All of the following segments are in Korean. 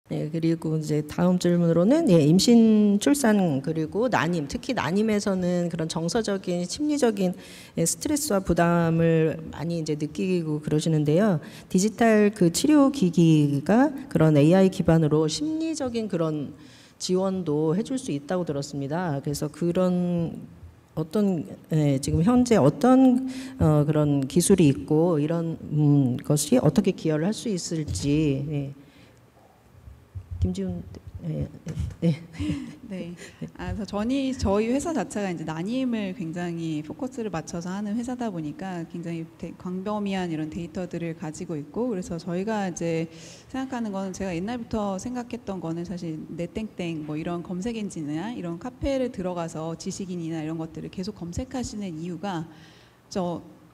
네, 그리고 이제 다음 질문으로는 임신, 출산 그리고 난임, 특히 난임에서는 그런 정서적인 심리적인 스트레스와 부담을 많이 이제 느끼고 그러시는데요. 디지털 그 치료 기기가 그런 AI 기반으로 심리적인 그런 지원도 해줄 수 있다고 들었습니다. 그래서 그런 어떤 지금 현재 어떤 그런 기술이 있고 이런 것이 어떻게 기여를 할 수 있을지. 김지훈. 네. 그래서 저희 회사 자체가 이제 난임을 굉장히 포커스를 맞춰서 하는 회사다 보니까 굉장히 광범위한 이런 데이터들을 가지고 있고, 그래서 저희가 이제 생각하는 거는, 제가 옛날부터 생각했던 거는 사실 넷땡땡 뭐 이런 검색 엔진이나 이런 카페를 들어가서 지식인이나 이런 것들을 계속 검색하시는 이유가,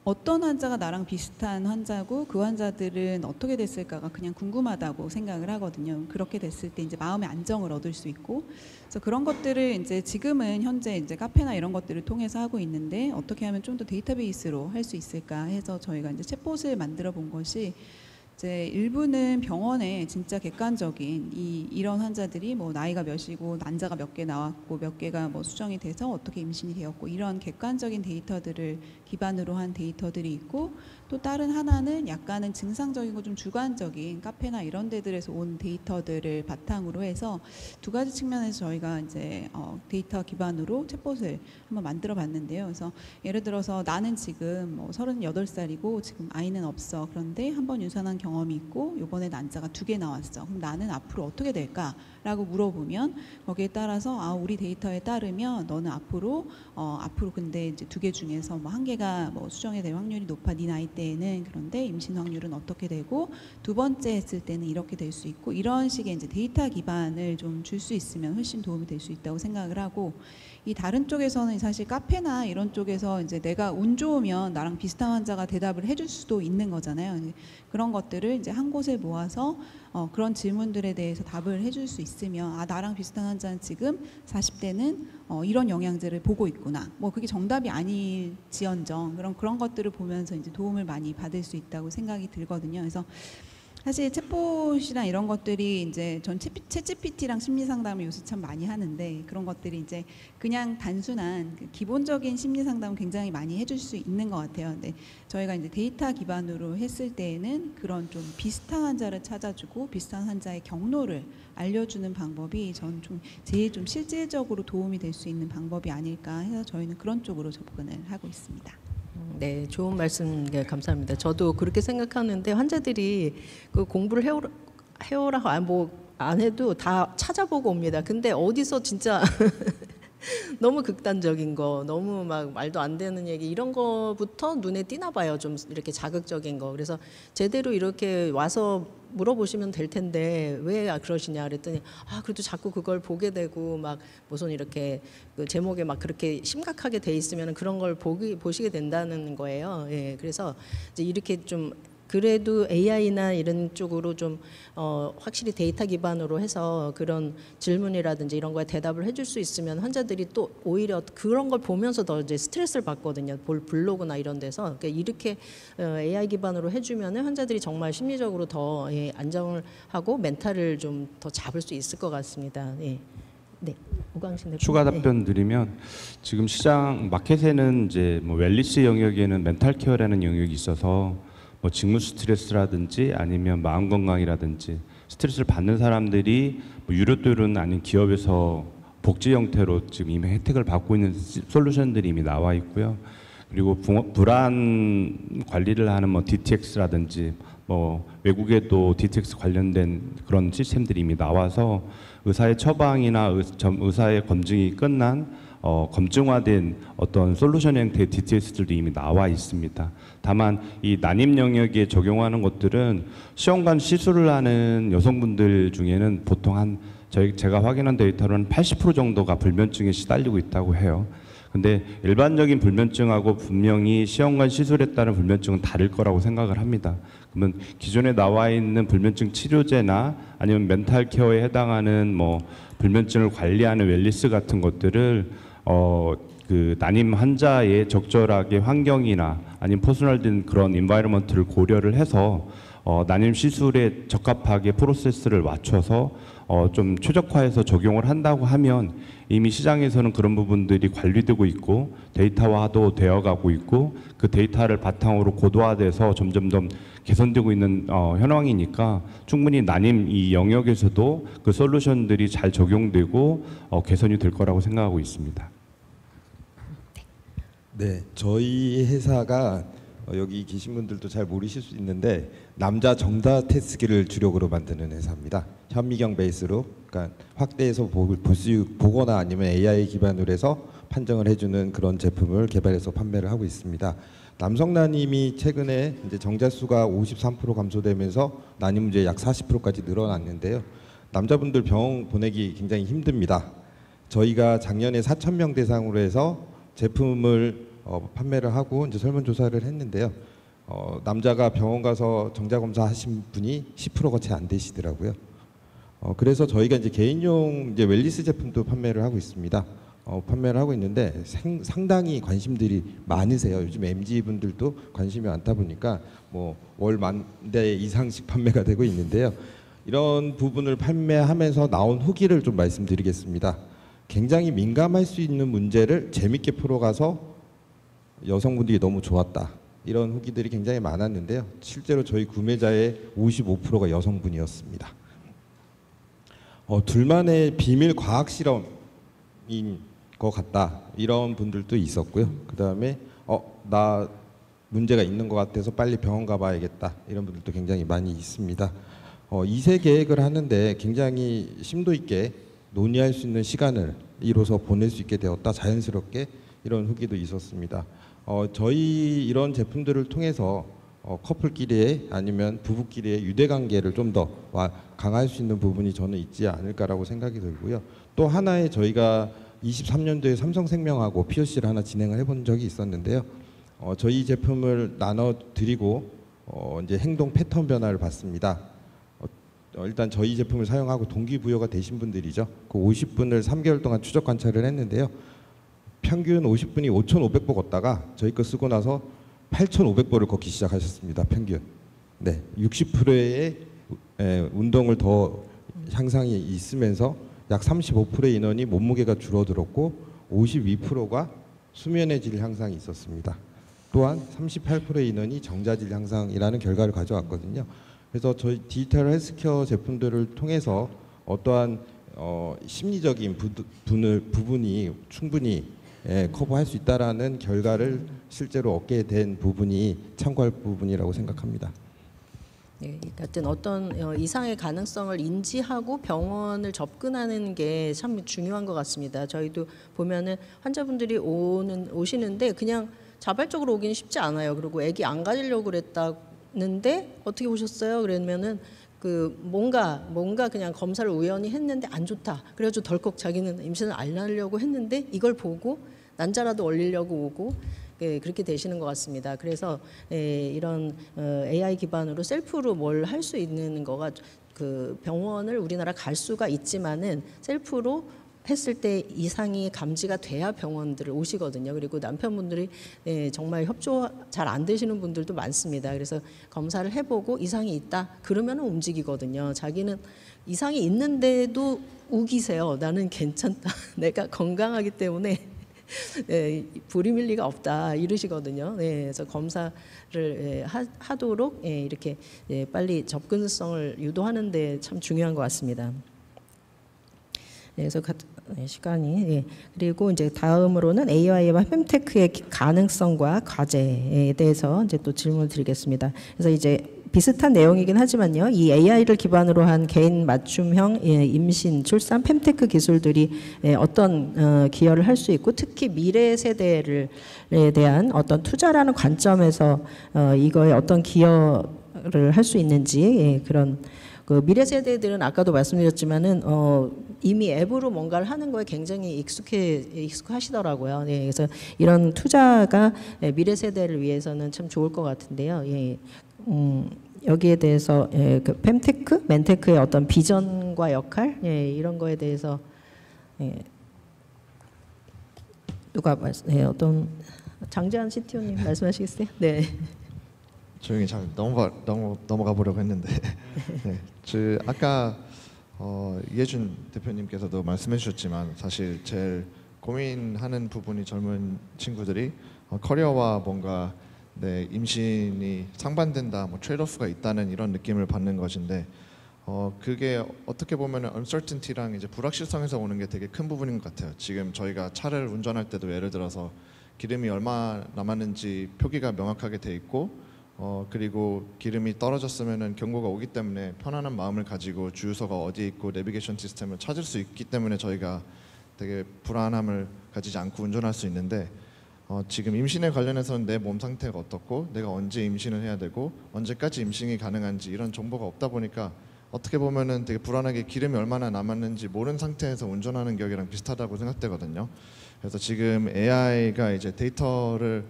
어떤 환자가 나랑 비슷한 환자고 그 환자들은 어떻게 됐을까가 그냥 궁금하다고 생각을 하거든요. 그렇게 됐을 때 이제 마음의 안정을 얻을 수 있고, 그래서 그런 것들을 이제 지금은 현재 이제 카페나 이런 것들을 통해서 하고 있는데, 어떻게 하면 좀 더 데이터베이스로 할 수 있을까 해서 저희가 이제 챗봇을 만들어 본 것이, 이제 일부는 병원에 진짜 객관적인 이런 환자들이 뭐 나이가 몇이고 난자가 몇 개 나왔고 몇 개가 뭐 수정이 돼서 어떻게 임신이 되었고, 이런 객관적인 데이터들을 기반으로 한 데이터들이 있고, 또 다른 하나는 약간은 증상적이고 좀 주관적인 카페나 이런 데들에서 온 데이터들을 바탕으로 해서 두 가지 측면에서 저희가 이제 데이터 기반으로 챗봇을 한번 만들어 봤는데요. 그래서 예를 들어서 나는 지금 뭐 38살이고 지금 아이는 없어. 그런데 한번 유산한 경험이 있고 요번에 난자가 2개 나왔어. 그럼 나는 앞으로 어떻게 될까? 라고 물어보면, 거기에 따라서 우리 데이터에 따르면 너는 앞으로 근데 이제 2개 중에서 뭐 1개가 뭐 수정이 될 확률이 높아, 네 나이 때에는. 그런데 임신 확률은 어떻게 되고, 두 번째 했을 때는 이렇게 될 수 있고, 이런 식의 이제 데이터 기반을 좀 줄 수 있으면 훨씬 도움이 될 수 있다고 생각을 하고, 이 다른 쪽에서는 사실 카페나 이런 쪽에서 이제 내가 운 좋으면 나랑 비슷한 환자가 대답을 해줄 수도 있는 거잖아요. 그런 것들을 이제 한 곳에 모아서 그런 질문들에 대해서 답을 해줄 수 있으면, 나랑 비슷한 환자는 지금 40대는 이런 영양제를 보고 있구나. 뭐 그게 정답이 아닐지언정 그런 것들을 보면서 이제 도움을 많이 받을 수 있다고 생각이 들거든요. 그래서 사실 챗봇이나 이런 것들이 이제 전 챗GPT랑 심리 상담을 요새 참 많이 하는데, 그런 것들이 이제 그냥 단순한 기본적인 심리 상담을 굉장히 많이 해줄 수 있는 것 같아요. 근데 저희가 이제 데이터 기반으로 했을 때에는 그런 좀 비슷한 환자를 찾아주고 비슷한 환자의 경로를 알려주는 방법이 전 좀 제일 좀 실질적으로 도움이 될 수 있는 방법이 아닐까 해서 저희는 그런 쪽으로 접근을 하고 있습니다. 네, 좋은 말씀 감사합니다. 저도 그렇게 생각하는데, 환자들이 그 공부를 해오라고 뭐 안 해도 다 찾아보고 옵니다. 근데 어디서 진짜 너무 극단적인 거, 너무 막 말도 안 되는 얘기, 이런 거부터 눈에 띄나 봐요. 좀 이렇게 자극적인 거. 그래서 제대로 이렇게 와서 물어보시면 될 텐데 왜 그러시냐 그랬더니, 그래도 자꾸 그걸 보게 되고, 막 무슨 이렇게 그 제목에 막 그렇게 심각하게 돼 있으면 그런 걸 보시게 된다는 거예요. 예, 그래서 이제 이렇게 좀 그래도 AI나 이런 쪽으로 좀 확실히 데이터 기반으로 해서 그런 질문이라든지 이런 거에 대답을 해줄 수 있으면 환자들이 또 오히려 그런 걸 보면서 더 이제 스트레스를 받거든요. 블로그나 이런 데서. 그러니까 이렇게 AI 기반으로 해주면 환자들이 정말 심리적으로 더 안정을 하고 멘탈을 좀 더 잡을 수 있을 것 같습니다. 예. 네, 오광신 대표. 추가 답변 드리면, 지금 시장 마켓에는 이제 뭐 웰니스 영역에는 멘탈 케어라는 영역이 있어서 뭐 직무 스트레스라든지 아니면 마음 건강이라든지 스트레스를 받는 사람들이 뭐 유료 또는 아닌 기업에서 복지 형태로 지금 이미 혜택을 받고 있는 솔루션들이 이미 나와 있고요. 그리고 불안 관리를 하는 뭐 DTX라든지 뭐 외국에도 DTX 관련된 그런 시스템들이 이미 나와서 의사의 처방이나 의사의 검증이 끝난 검증화된 어떤 솔루션 형태의 DTS들도 이미 나와 있습니다. 다만 이 난임 영역에 적용하는 것들은 시험관 시술을 하는 여성분들 중에는 보통 제가 확인한 데이터로는 80% 정도가 불면증에 시달리고 있다고 해요. 근데 일반적인 불면증하고 분명히 시험관 시술에 따른 불면증은 다를 거라고 생각을 합니다. 그러면 기존에 나와 있는 불면증 치료제나 아니면 멘탈 케어에 해당하는 뭐 불면증을 관리하는 웰니스 같은 것들을 그 난임 환자의 적절하게 환경이나 아니면 퍼스널된 그런 인바이러먼트를 고려를 해서 난임 시술에 적합하게 프로세스를 맞춰서 좀 최적화해서 적용을 한다고 하면 이미 시장에서는 그런 부분들이 관리되고 있고 데이터화도 되어가고 있고 그 데이터를 바탕으로 고도화돼서 점점 더 개선되고 있는 현황이니까 충분히 난임 이 영역에서도 그 솔루션들이 잘 적용되고 개선이 될 거라고 생각하고 있습니다. 네, 저희 회사가 여기 계신 분들도 잘 모르실 수 있는데 남자 정자 테스트기를 주력으로 만드는 회사입니다. 현미경 베이스로, 그러니까 확대해서 보거나 아니면 AI 기반으로 해서 판정을 해주는 그런 제품을 개발해서 판매를 하고 있습니다. 남성 난임이 최근에 이제 정자 수가 53% 감소되면서 난임 문제 약 40%까지 늘어났는데요. 남자분들 병원 보내기 굉장히 힘듭니다. 저희가 작년에 4,000명 대상으로 해서 제품을 판매를 하고 이제 설문조사를 했는데요. 남자가 병원 가서 정자 검사 하신 분이 10%가 채 안 되시더라고요. 그래서 저희가 이제 개인용 이제 웰리스 제품도 판매를 하고 있습니다. 판매를 하고 있는데 상당히 관심들이 많으세요. 요즘 MZ 분들도 관심이 많다 보니까 뭐 월 10,000대 이상씩 판매가 되고 있는데요. 이런 부분을 판매하면서 나온 후기를 좀 말씀드리겠습니다. 굉장히 민감할 수 있는 문제를 재밌게 풀어가서 여성분들이 너무 좋았다. 이런 후기들이 굉장히 많았는데요. 실제로 저희 구매자의 55%가 여성분이었습니다. 둘만의 비밀 과학 실험인 것 같다. 이런 분들도 있었고요. 그 다음에 나 문제가 있는 것 같아서 빨리 병원 가봐야겠다. 이런 분들도 굉장히 많이 있습니다. 2세 계획을 하는데 굉장히 심도 있게 논의할 수 있는 시간을 이로써 보낼 수 있게 되었다. 자연스럽게 이런 후기도 있었습니다. 저희 이런 제품들을 통해서 커플끼리의 아니면 부부끼리의 유대관계를 좀 더 강화할 수 있는 부분이 저는 있지 않을까라고 생각이 들고요. 또 하나의 저희가 23년도에 삼성생명하고 POC를 하나 진행을 해본 적이 있었는데요. 저희 제품을 나눠드리고 이제 행동 패턴 변화를 봤습니다. 일단 저희 제품을 사용하고 동기부여가 되신 분들이죠. 그 50분을 3개월 동안 추적 관찰을 했는데요. 평균 50분이 5,500보 걷다가 저희 거 쓰고 나서 8,500보를 걷기 시작하셨습니다. 평균. 네, 60%의 운동을 더 향상이 있으면서 약 35%의 인원이 몸무게가 줄어들었고 52%가 수면의 질 향상이 있었습니다. 또한 38%의 인원이 정자질 향상이라는 결과를 가져왔거든요. 그래서 저희 디지털 헬스케어 제품들을 통해서 어떠한 심리적인 부분이 충분히 커버할 수 있다라는 결과를 실제로 얻게 된 부분이 참고할 부분이라고 생각합니다. 네, 하여튼 어떤 이상의 가능성을 인지하고 병원을 접근하는 게 참 중요한 것 같습니다. 저희도 보면은 환자분들이 오시는데 그냥 자발적으로 오기는 쉽지 않아요. 그리고 아기 안 가지려고 그랬다는데 어떻게 오셨어요? 그러면은 그 뭔가 그냥 검사를 우연히 했는데 안 좋다. 그래가지고 덜컥 자기는 임신을 안 하려고 했는데 이걸 보고 난자라도 올리려고 오고 그렇게 되시는 것 같습니다. 그래서 이런 AI 기반으로 셀프로 뭘 할 수 있는 거가 그 병원을 우리나라 갈 수가 있지만은 셀프로 했을 때 이상이 감지가 돼야 병원들을 오시거든요. 그리고 남편분들이 정말 협조 잘 안 되시는 분들도 많습니다. 그래서 검사를 해보고 이상이 있다 그러면 움직이거든요. 자기는 이상이 있는데도 우기세요. 나는 괜찮다. 내가 건강하기 때문에 불임일 리가 없다 이러시거든요. 그래서 검사를 하도록 이렇게 빨리 접근성을 유도하는 데 참 중요한 것 같습니다. 그래서 시간이 그리고 이제 다음으로는 AI와 fem테크의 가능성과 과제에 대해서 이제 또 질문을 드리겠습니다. 그래서 이제 비슷한 내용이긴 하지만요. 이 AI를 기반으로 한 개인 맞춤형 임신, 출산, fem테크 기술들이 어떤 기여를 할 수 있고 특히 미래 세대에 대한 어떤 투자라는 관점에서 이거에 어떤 기여를 할 수 있는지 그런 그 미래 세대들은 아까도 말씀드렸지만은 이미 앱으로 뭔가를 하는 거에 굉장히 익숙하시더라고요. 그래서 이런 투자가 미래 세대를 위해서는 참 좋을 것 같은데요. 여기에 대해서 그 fem테크, 맨테크의 어떤 비전과 역할 이런 거에 대해서 누가 어떤 장재환 CTO님 말씀하시겠어요? 네. 조용히 잘 넘어가 보려고 했는데 네, 아까 이해준 대표님께서도 말씀해 주셨지만 사실 제일 고민하는 부분이 젊은 친구들이 커리어와 뭔가 임신이 상반된다, 뭐 트레이드오프가 있다는 이런 느낌을 받는 것인데 그게 어떻게 보면 uncertainty랑 이제 불확실성에서 오는 게 되게 큰 부분인 것 같아요. 지금 저희가 차를 운전할 때도 예를 들어서 기름이 얼마 남았는지 표기가 명확하게 돼 있고 그리고 기름이 떨어졌으면은 경고가 오기 때문에 편안한 마음을 가지고 주유소가 어디에 있고 내비게이션 시스템을 찾을 수 있기 때문에 저희가 되게 불안함을 가지지 않고 운전할 수 있는데 지금 임신에 관련해서는 내 몸 상태가 어떻고 내가 언제 임신을 해야 되고 언제까지 임신이 가능한지 이런 정보가 없다 보니까 어떻게 보면은 되게 불안하게 기름이 얼마나 남았는지 모르는 상태에서 운전하는 격이랑 비슷하다고 생각되거든요. 그래서 지금 AI가 이제 데이터를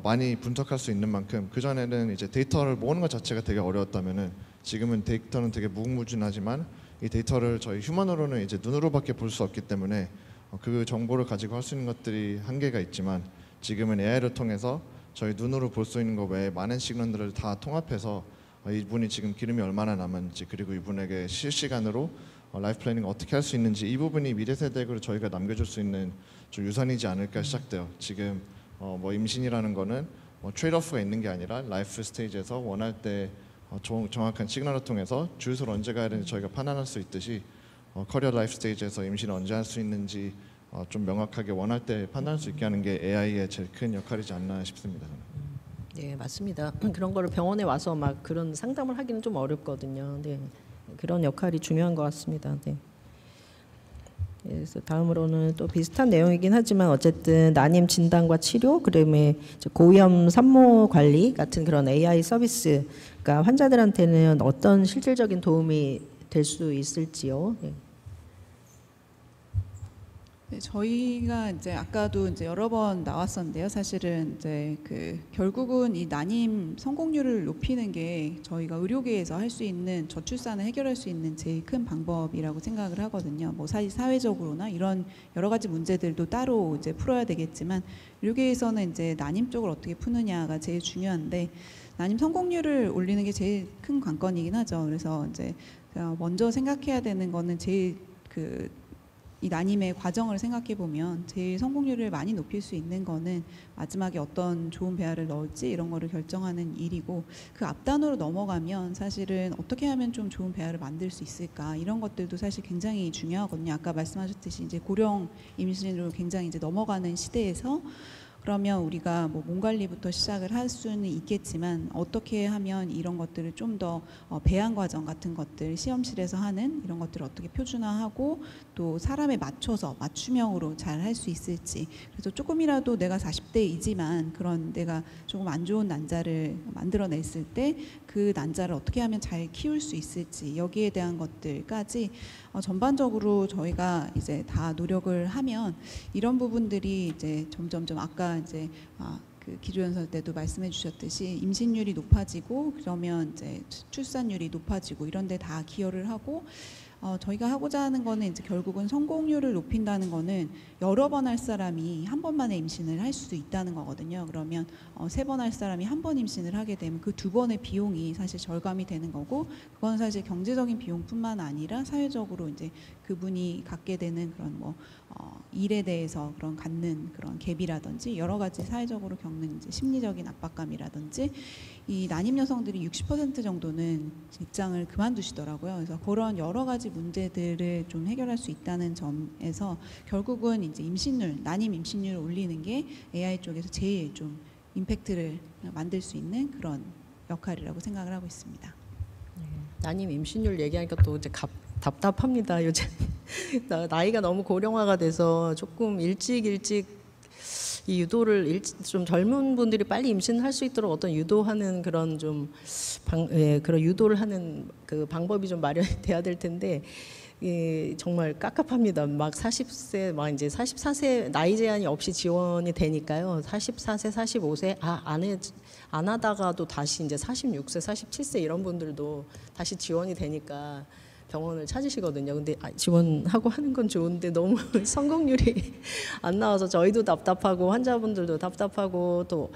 많이 분석할 수 있는 만큼 그 전에는 이제 데이터를 모으는 것 자체가 되게 어려웠다면은 지금은 데이터는 되게 무궁무진하지만 이 데이터를 저희 휴먼으로는 이제 눈으로밖에 볼 수 없기 때문에 그 정보를 가지고 할 수 있는 것들이 한계가 있지만 지금은 AI를 통해서 저희 눈으로 볼 수 있는 것 외에 많은 시그널들을 다 통합해서 이분이 지금 기름이 얼마나 남았는지 그리고 이분에게 실시간으로 라이프 플래닝 어떻게 할 수 있는지 이 부분이 미래 세대로 저희가 남겨줄 수 있는 좀 유산이지 않을까 시작돼요. 지금 뭐 임신이라는 거는 뭐 트레이드오프가 있는 게 아니라 라이프 스테이지에서 원할 때 정확한 시그널을 통해서 주유소를 언제 가야 되는지 저희가 판단할 수 있듯이 커리어 라이프 스테이지에서 임신을 언제 할 수 있는지 좀 명확하게 원할 때 판단할 수 있게 하는 게 AI의 제일 큰 역할이지 않나 싶습니다. 네, 맞습니다. 그런 거를 병원에 와서 막 그런 상담을 하기는 좀 어렵거든요. 네, 그런 역할이 중요한 것 같습니다. 네. 그래서 다음으로는 또 비슷한 내용이긴 하지만 어쨌든 난임 진단과 치료, 그다음에 고위험 산모 관리 같은 그런 AI 서비스가 환자들한테는 어떤 실질적인 도움이 될 수 있을지요? 네. 네, 저희가 이제 아까도 이제 여러 번 나왔었는데요. 사실은 이제 결국은 이 난임 성공률을 높이는 게 저희가 의료계에서 할 수 있는 저출산을 해결할 수 있는 제일 큰 방법이라고 생각을 하거든요. 뭐 사회적으로나 이런 여러 가지 문제들도 따로 이제 풀어야 되겠지만 의료계에서는 이제 난임 쪽을 어떻게 푸느냐가 제일 중요한데 난임 성공률을 올리는 게 제일 큰 관건이긴 하죠. 그래서 이제 먼저 생각해야 되는 거는 제일 이 난임의 과정을 생각해 보면 제일 성공률을 많이 높일 수 있는 거는 마지막에 어떤 좋은 배아를 넣을지 이런 거를 결정하는 일이고 그 앞단으로 넘어가면 사실은 어떻게 하면 좀 좋은 배아를 만들 수 있을까 이런 것들도 사실 굉장히 중요하거든요. 아까 말씀하셨듯이 이제 고령 임신으로 굉장히 이제 넘어가는 시대에서 그러면 우리가 뭐 몸 관리부터 시작을 할 수는 있겠지만 어떻게 하면 이런 것들을 좀 더 배양 과정 같은 것들 시험실에서 하는 이런 것들을 어떻게 표준화하고 또 사람에 맞춰서 맞춤형으로 잘 할 수 있을지 그래서 조금이라도 내가 40대이지만 그런 내가 조금 안 좋은 난자를 만들어냈을 때 그 난자를 어떻게 하면 잘 키울 수 있을지 여기에 대한 것들까지 전반적으로 저희가 이제 다 노력을 하면 이런 부분들이 이제 점점점 아까 이제 기조연설 때도 말씀해 주셨듯이 임신율이 높아지고 그러면 이제 출산율이 높아지고 이런 데 다 기여를 하고 저희가 하고자 하는 거는 이제 결국은 성공률을 높인다는 거는 여러 번 할 사람이 한 번만에 임신을 할 수도 있다는 거거든요. 그러면 3번 할 사람이 한 번 임신을 하게 되면 그 2번의 비용이 사실 절감이 되는 거고 그건 사실 경제적인 비용뿐만 아니라 사회적으로 이제 그분이 갖게 되는 그런 뭐 일에 대해서 그런 갖는 그런 갭이라든지 여러 가지 사회적으로 겪는 이제 심리적인 압박감이라든지 이 난임 여성들이 60% 정도는 직장을 그만두시더라고요. 그래서 그런 여러 가지 문제들을 좀 해결할 수 있다는 점에서 결국은 이제 난임 임신율을 올리는 게 AI 쪽에서 제일 좀 임팩트를 만들 수 있는 그런 역할이라고 생각을 하고 있습니다. 난임 임신율 얘기하니까 또 이제 답답합니다. 요즘 나이가 너무 고령화가 돼서 조금 일찍 이 유도를 좀 젊은 분들이 빨리 임신할 수 있도록 어떤 유도하는 그런 그런 유도를 하는 그 방법이 좀 마련이 돼야 될 텐데 정말 깝깝합니다. 막 40세 막 이제 44세 나이 제한이 없이 지원이 되니까요. 44세, 45세 안 하다가도 다시 이제 46세, 47세 이런 분들도 다시 지원이 되니까 병원을 찾으시거든요. 근데 지원하고 하는 건 좋은데 너무 성공률이 안 나와서 저희도 답답하고 환자분들도 답답하고 또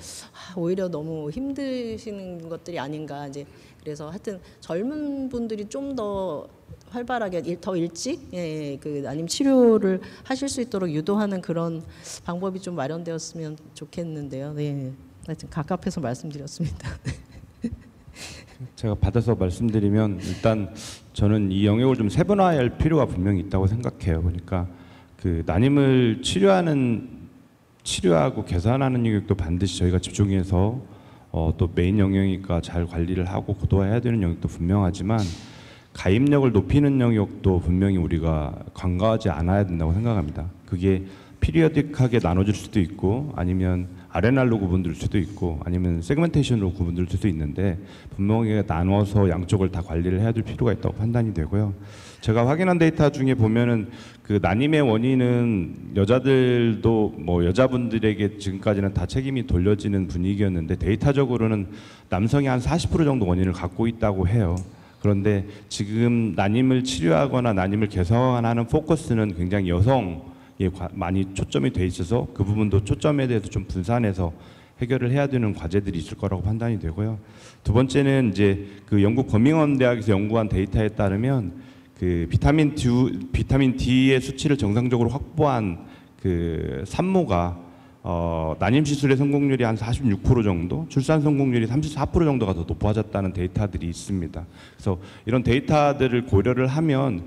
오히려 너무 힘드시는 것들이 아닌가 이제 그래서 하여튼 젊은 분들이 좀 더 활발하게 더 일찍 그 난임 치료를 하실 수 있도록 유도하는 그런 방법이 좀 마련되었으면 좋겠는데요. 네, 하여튼 가깝해서 말씀드렸습니다. 제가 받아서 말씀드리면 일단 저는 이 영역을 좀 세분화할 필요가 분명히 있다고 생각해요. 그러니까 그 난임을 치료하고 개선하는 영역도 반드시 저희가 집중해서 또 메인 영역이니까 잘 관리를 하고 고도화해야 되는 영역도 분명하지만 가입력을 높이는 영역도 분명히 우리가 간과하지 않아야 된다고 생각합니다. 그게 피리어딕하게 나눠질 수도 있고 아니면 아레날로 구분될 수도 있고 아니면 세그멘테이션으로 구분될 수도 있는데 분명히 나눠서 양쪽을 다 관리를 해야 될 필요가 있다고 판단이 되고요. 제가 확인한 데이터 중에 보면은 그 난임의 원인은 여자들도 뭐 여자분들에게 지금까지는 다 책임이 돌려지는 분위기였는데 데이터적으로는 남성이 한 40% 정도 원인을 갖고 있다고 해요. 그런데 지금 난임을 치료하거나 난임을 개선하는 포커스는 굉장히 여성에 많이 초점이 돼 있어서 그 부분도 초점에 대해서 좀 분산해서 해결을 해야 되는 과제들이 있을 거라고 판단이 되고요. 두 번째는 이제 그 영국 버밍엄 대학에서 연구한 데이터에 따르면 그 비타민 D의 수치를 정상적으로 확보한 그 산모가 난임 시술의 성공률이 한 46% 정도, 출산 성공률이 34% 정도가 더 높아졌다는 데이터들이 있습니다. 그래서 이런 데이터들을 고려를 하면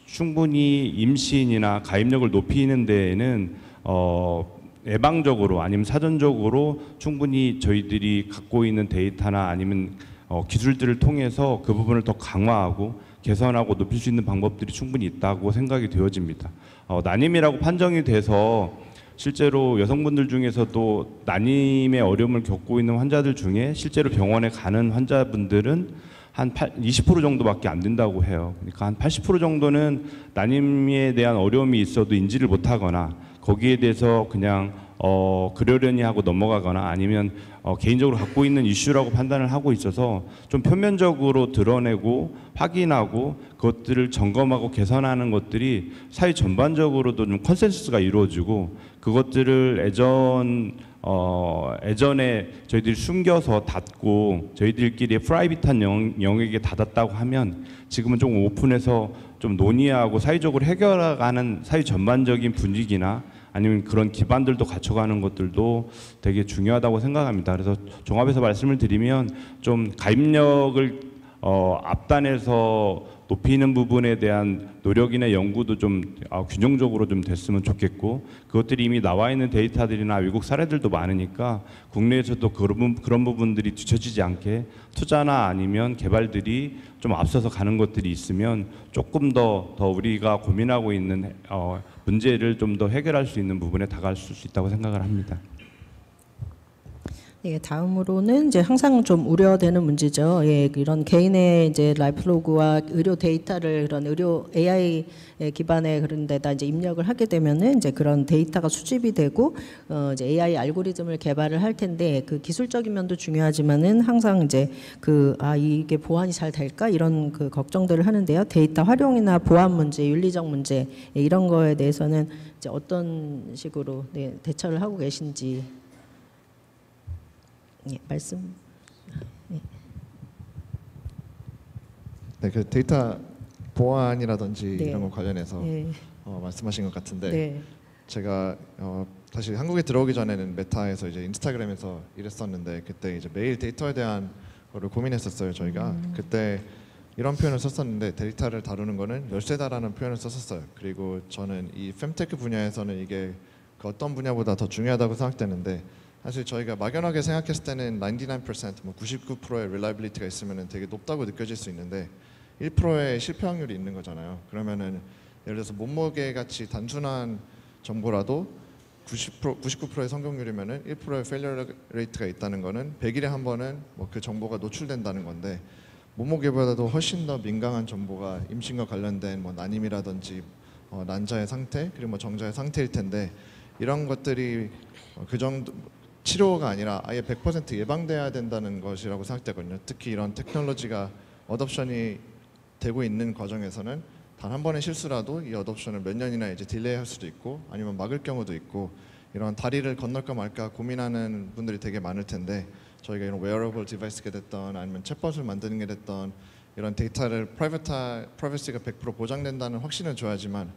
충분히 임신이나 가입력을 높이는 데에는 예방적으로 아니면 사전적으로 충분히 저희들이 갖고 있는 데이터나 아니면 기술들을 통해서 그 부분을 더 강화하고 개선하고 높일 수 있는 방법들이 충분히 있다고 생각이 되어집니다. 난임이라고 판정이 돼서 실제로 여성분들 중에서도 난임의 어려움을 겪고 있는 환자들 중에 실제로 병원에 가는 환자분들은 한 20% 정도밖에 안 된다고 해요. 그러니까 한 80% 정도는 난임에 대한 어려움이 있어도 인지를 못하거나 거기에 대해서 그냥 그러려니 하고 넘어가거나 아니면 개인적으로 갖고 있는 이슈라고 판단을 하고 있어서 좀 표면적으로 드러내고 확인하고 그것들을 점검하고 개선하는 것들이 사회 전반적으로도 좀 컨센서스가 이루어지고 그것들을 예전에 저희들이 숨겨서 닫고 저희들끼리 프라이빗한 영역에 닫았다고 하면 지금은 좀 오픈해서 좀 논의하고 사회적으로 해결하는 사회 전반적인 분위기나 아니면 그런 기반들도 갖춰가는 것들도 되게 중요하다고 생각합니다. 그래서 종합해서 말씀을 드리면 좀 가입력을 앞단에서 높이는 부분에 대한 노력이나 연구도 좀 균형적으로 좀 됐으면 좋겠고 그것들이 이미 나와 있는 데이터들이나 외국 사례들도 많으니까 국내에서도 그런 부분들이 뒤처지지 않게 투자나 아니면 개발들이 좀 앞서서 가는 것들이 있으면 조금 더 우리가 고민하고 있는 문제를 좀 더 해결할 수 있는 부분에 다가갈 수 있다고 생각을 합니다. 예, 다음으로는 이제 항상 좀 우려되는 문제죠. 예, 이런 개인의 이제 라이프 로그와 의료 데이터를 그런 의료 AI 기반의 그런 데다 이제 입력을 하게 되면은 이제 그런 데이터가 수집이 되고 이제 AI 알고리즘을 개발을 할 텐데 그 기술적인 면도 중요하지만은 항상 이제 이게 보안이 잘 될까 이런 그 걱정들을 하는데요. 데이터 활용이나 보안 문제, 윤리적 문제 이런 거에 대해서는 이제 어떤 식으로 대처를 하고 계신지. 예, 말씀. 네, 그 데이터 보안이라든지 네. 이런 거 관련해서 네. 말씀하신 것 같은데 네. 제가 사실 한국에 들어오기 전에는 메타에서 이제 인스타그램에서 일했었는데 그때 이제 매일 데이터에 대한 거를 고민했었어요. 저희가 그때 이런 표현을 썼었는데 데이터를 다루는 거는 열쇠다라는 표현을 썼었어요. 그리고 저는 이 fem테크 분야에서는 이게 그 어떤 분야보다 더 중요하다고 생각되는데 사실 저희가 막연하게 생각했을 때는 99%, 뭐 99%의 reliability가 있으면 되게 높다고 느껴질 수 있는데 1%의 실패 확률이 있는 거잖아요. 그러면은 예를 들어서 몸무게 같이 단순한 정보라도 99%의 성공률이면은 1%의 failure rate가 있다는 거는 100일에 한 번은 뭐 그 정보가 노출된다는 건데 몸무게보다도 훨씬 더 민감한 정보가 임신과 관련된 뭐 난임이라든지 난자의 상태 그리고 뭐 정자의 상태일 텐데 이런 것들이 그 정도 치료가 아니라 아예 100% 예방돼야 된다는 것이라고 생각되거든요. 특히 이런 테크놀로지가 어덥션이 되고 있는 과정에서는 단 한 번의 실수라도 이 어답션을 몇 년이나 이제 딜레이할 수도 있고 아니면 막을 경우도 있고 이런 다리를 건널까 말까 고민하는 분들이 되게 많을 텐데 저희가 이런 웨어러블 디바이스가 됐던 아니면 챗봇을 만드는 게 됐던 이런 데이터를 프라이버시가 100% 보장된다는 확신을 줘야지만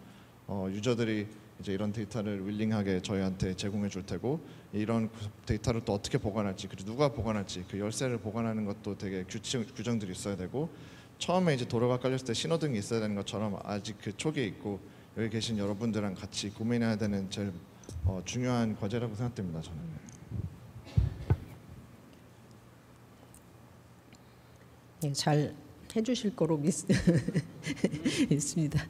유저들이 이제 이런 데이터를 윌링하게 저희한테 제공해 줄 테고 이런 데이터를 또 어떻게 보관할지 그리고 누가 보관할지 그 열쇠를 보관하는 것도 되게 규정들이 있어야 되고 처음에 이제 도로가 깔렸을 때 신호등이 있어야 되는 것처럼 아직 그 초기에 있고 여기 계신 여러분들랑 같이 고민해야 되는 제일 중요한 과제라고 생각됩니다. 저는. 네, 잘 해주실 거로 믿습니다.